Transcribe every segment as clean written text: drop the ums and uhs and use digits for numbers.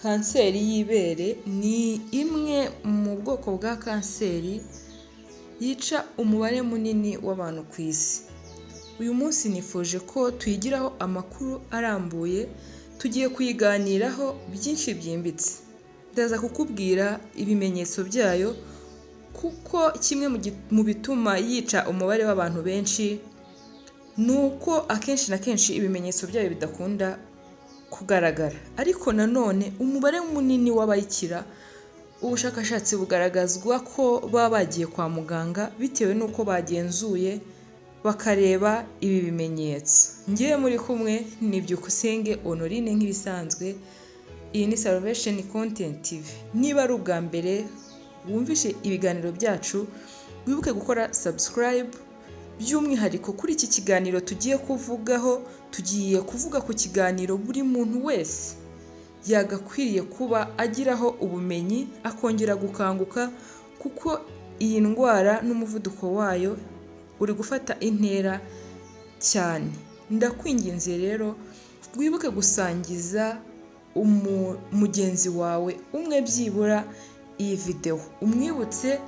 Kanseri y'ibere ni imwe mu bwoko bwa kanseri yica umubare munini w'abantu ku isi. Uyu munsi nifuje ko tuyigiraho amakuru arambuye, tugiye kuyiganiraho byinshi byimbitse. Ndaza kukubwira ibimenyetso byayo kuko kimwe mu bituma yica umubare w'abantu benshi ni uko akenshi na kenshi ibimenyetso byayo bidakunda kugaragara. Ariko nanone umubare munini w'abayikira, ubushakashatsi bugaragazwa ko baba bagiye kwa muganga bitewe n'uko bagenzuye bakareba ibi bimenyetso. Ngewe muri kumwe ni Byukusenge Honorine nk'ibisanzwe. Iyi ni Salvation Content TV. Niba ari ubwa mbere wumvishe ibiganiro byacu, wibuke gukora subscribe. By'umwihariko kuri iki kiganiro tugiye kuvuga ku kiganiro buri muntu wese yagakwiriye kuba agiraho ubumenyi, akongera gukanguka, kuko iyi ndwara n'umuvuduko wayo uri gufata intera cyane. Ndakwinginze rero wibuke gusangiza mugenzi wawe umwe byibura iyi video, umwibutse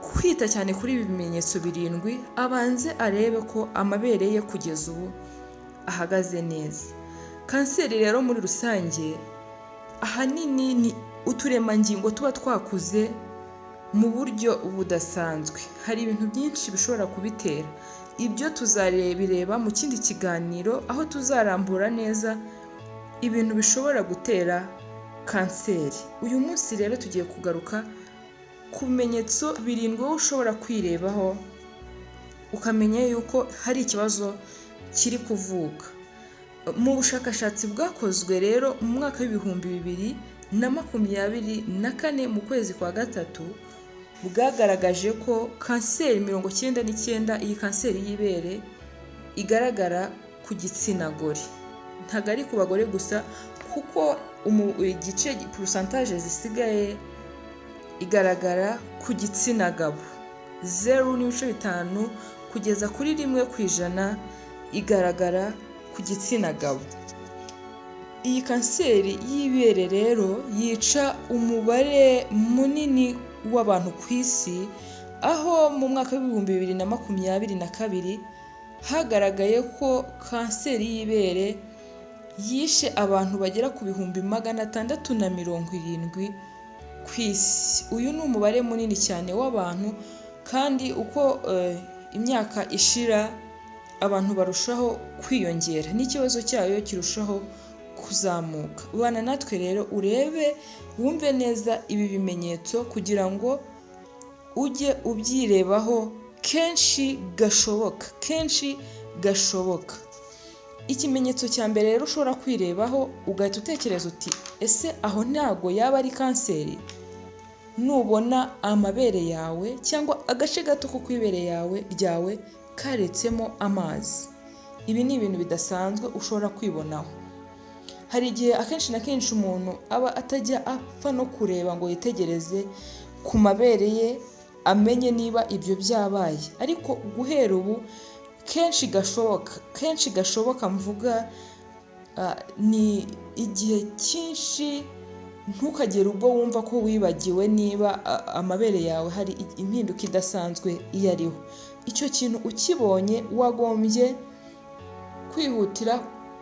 kwita cyane kuri ibi bimenyetso birindwi, abanze arebe ko amabere ye kugeza ubu ahagaze neza. Kanseri rero muri rusange ahanini ni uturemangingo tuba twakuze mu buryo budasanzwe. Hari ibintu byinshi bishobora kubitera. Ibyo tuzabireba mu kindi kiganiro, aho tuzarambura neza ibintu bishobora gutera kanseri. Uyu munsi rero tugiye kugaruka ku bimenyetso birindwi wowe ushobora kwirebaho ukamenya yuko hari ikibazo kiri kuvuka. Mu bushakashatsi bwakozwe rero mu mwaka w'2024 mu kwezi kwa gatatu, bwagaragaje ko kanseri 99, iyi kanseri y'ibere, igaragara ku gitsina gore. Ntabwo ari ku bagore gusa, kuko igice pourcentage zisigaye igaragara ku gitsina gabo. 0.5 kugeza kuri 1% igaragara ku gitsina gabo. Iyi kanseri y'ibere rero yica umubare munini w'abantu ku isi, aho mu mwaka w'2022 hagaragaye ko kanseri y'ibere yishe abantu bagera ku 670,000 ku isi. Uyu ni umubare munini cyane w'abantu, kandi uko imyaka ishira abantu barushaho kwiyongera n'ikibazo cyayo kirushaho kuzamuka. Bana natwe rero urebe wumve neza ibi bimenyetso kugira ngo ujye ubyirebaho kenshi gashoboka. Ikimenyetso cya mbere rero ushobora kwirebaho ugahita utekereza uti ese aho ntago yaba ari kanseri? Nubona amabere yawe cyangwa agace gato ko kwibere ryawe karetsemo amazi, ibi ni ibintu bidasanzwe ushobora kwibonaho. Hari igihe akenshi na kenshi umuntu aba atajya apfa no kureba ngo yitegereze ku mabere ye amenye niba ibyo byabaye, ariko guhera ubu kenshi gashoboka mvuga ni igihe cyinshi, ntukagere ubwo wumva ko wibagiwe niba amabere yawe hari impinduka idasanzwe iyo ariho. Icyo kintu ukibonye wagombye kwihutira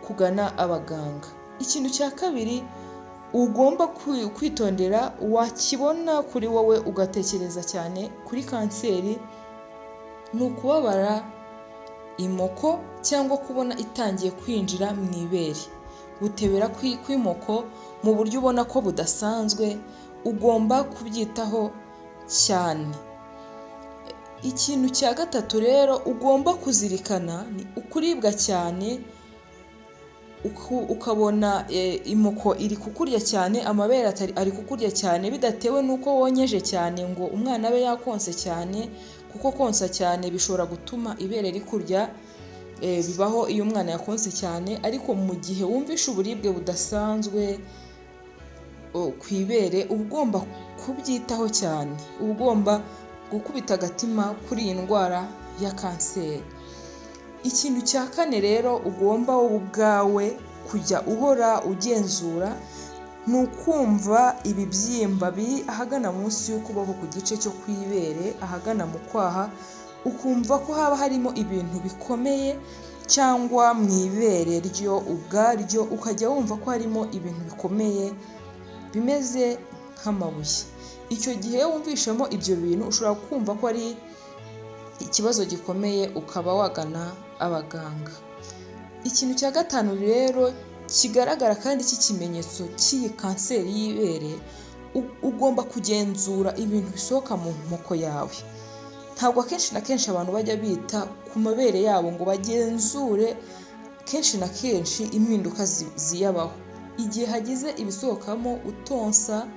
kugana abaganga. Ikintu cya kabiri ugomba kwitondera, wakibona kuri wowe ugatekereza cyane kuri kanseri, ni ukubabara imoko cyangwa kubona itangiye kwinjira mu ibere. Gutebera kw'imoko mu buryo ubona ko budasanzwe, ugomba kubyitaho cyane. Ikintu cya gatatu rero ugomba kuzirikana ni ukuribwa cyane, ukabona imoko iri kukurya cyane, amabere ari kukurya cyane, bidatewe n'uko wonyeje cyane ngo umwana abe yakonse cyane, kuko konsa cyane bishobora gutuma ibere rikurya. Bibaho iyo umwana yakonse cyane, ariko mu gihe wumvishe uburibwe budasanzwe ku ibere, uba ugomba kubyitaho cyane, uba ugomba gukubita agatima kuri iyi ndwara ya kanseri. Ikintu cya kane rero ugomba wowe ubwawe kujya uhora ugenzura ni ukumva ibibyimba biri ahagana munsi y'ukuboko ku gice cyo ku ibere ahagana mu kwaha, ukumva ko haba harimo ibintu bikomeye, cyangwa mu ibere ryo ubwaryo ukajya wumva ko harimo ibintu bikomeye bimeze nk'amabuye. Icyo gihe wumvishemo ibyo bintu ushobora kumva ko ari ikibazo gikomeye ukaba wagana abaganga. Ikintu cya gatanu rero kigaragara kandi cy'ikimenyetso cy'iyi kanseri y'ibere, ugomba kugenzura ibintu bisohoka mu moko yawe. Ntabwo akenshi na kenshi abantu bajya bita ku mabere yabo ngo bagenzure kenshi na kenshi impinduka ziyabaho. Igihe hagize ibisohokamo utonsa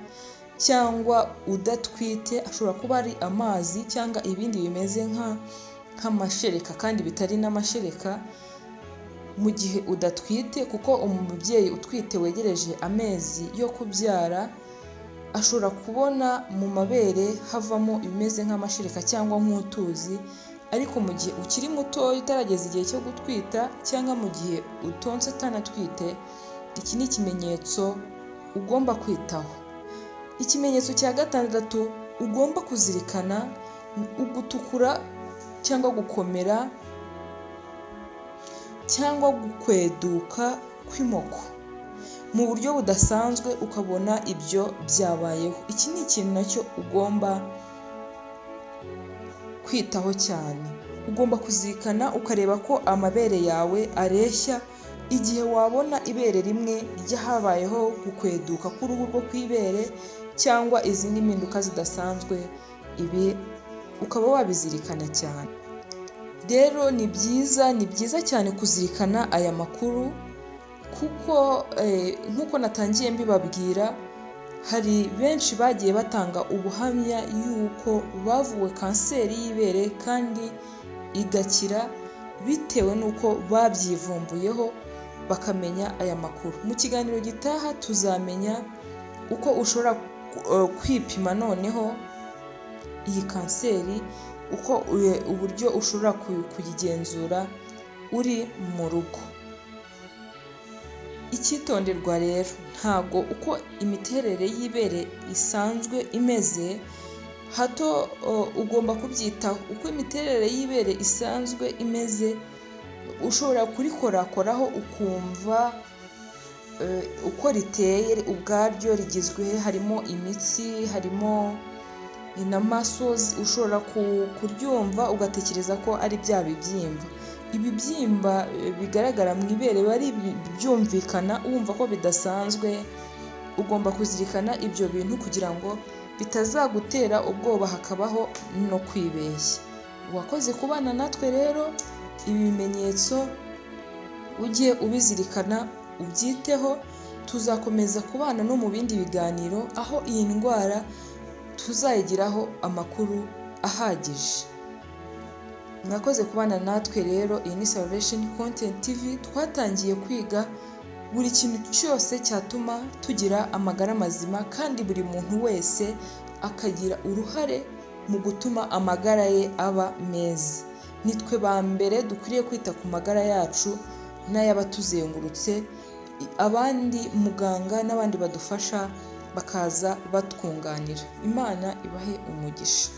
cyangwa udatwite, ashobora kuba ari amazi cyangwa ibindi bimeze nk'amashereka kandi bitari n'amashereka mu gihe udatwite, kuko umubyeyi utwite wegereje amezi yo kubyara ashobora kubona mu mabere havamo ibimeze nk'amashereka cyangwa nk'utuzi, ariko mu gihe ukiri muto utarageza igihe cyo gutwita cyangwa mu gihe utonse utanatwite, iki ni ikimenyetso ugomba kwitaho. Ikimenyetso cya gatandatu ugomba kuzirikana, ugutukura cyangwa gukomera cyangwa gukweduka kw'imoko mu buryo budasanzwe, ukabona ibyo byabayeho. Iki ni ikintu nacyo ugomba kwitaho cyane. Ugomba kuzirikana ukareba ko amabere yawe areshya. Igihe wabona ibere rimwe ryahabayeho gukweduka k'uruhu rwo ku ibere cyangwa izindi mpinduka zidasanzwe, ibi ukaba wabizirikana cyane. Rero ni byiza cyane kuzirikana aya makuru, kuko nk'uko natangiye mbibabwira, hari benshi bagiye batanga ubuhamya y'uko bavuwe kanseri y'ibere kandi igakira bitewe n'uko babyivumbuyeho bakamenya aya makuru. Mu kiganiro gitaha tuzamenya uko ushobora kwipima noneho iyi kanseri, uko uburyo ushobora kuyigenzura uri mu rugo. Icyitonderwa rero, ntabwo uko imiterere y'ibere isanzwe imeze hato ugomba kubyitaho. Uko imiterere y'ibere isanzwe imeze ushobora kurikorakoraho ukumva uko riteye ubwaryo rigizwe, harimo imitsi, harimo na muscles, ushobora kuryumva ugatekereza ko ari bya bibyimba. Ibibyimba bigaragara mu ibere bari byumvikana wumva ko bidasanzwe. Ugomba kuzirikana ibyo bintu kugira ngo bitazagutera ubwoba hakabaho no kwibeshya. Wakoze kubana natwe rero, ibi bimenyetso ujye ubizirikana ubyiteho. Tuzakomeza kubana no mu bindi biganiro aho iyi ndwara tuzayigiraho amakuru ahagije. Mwakoze kubana natwe rero. Iyi ni Salvation Content TV. Twatangiye kwiga buri kintu cyose cyatuma tugira amagara mazima, kandi buri muntu wese akagira uruhare mu gutuma amagara ye aba meza. Nitwe ba mbere dukwiriye kwita ku magara yacu n'ay'abatuzengurutse. Abandi muganga n'abandi badufasha bakaza batwunganira. Imana ibahe umugisha.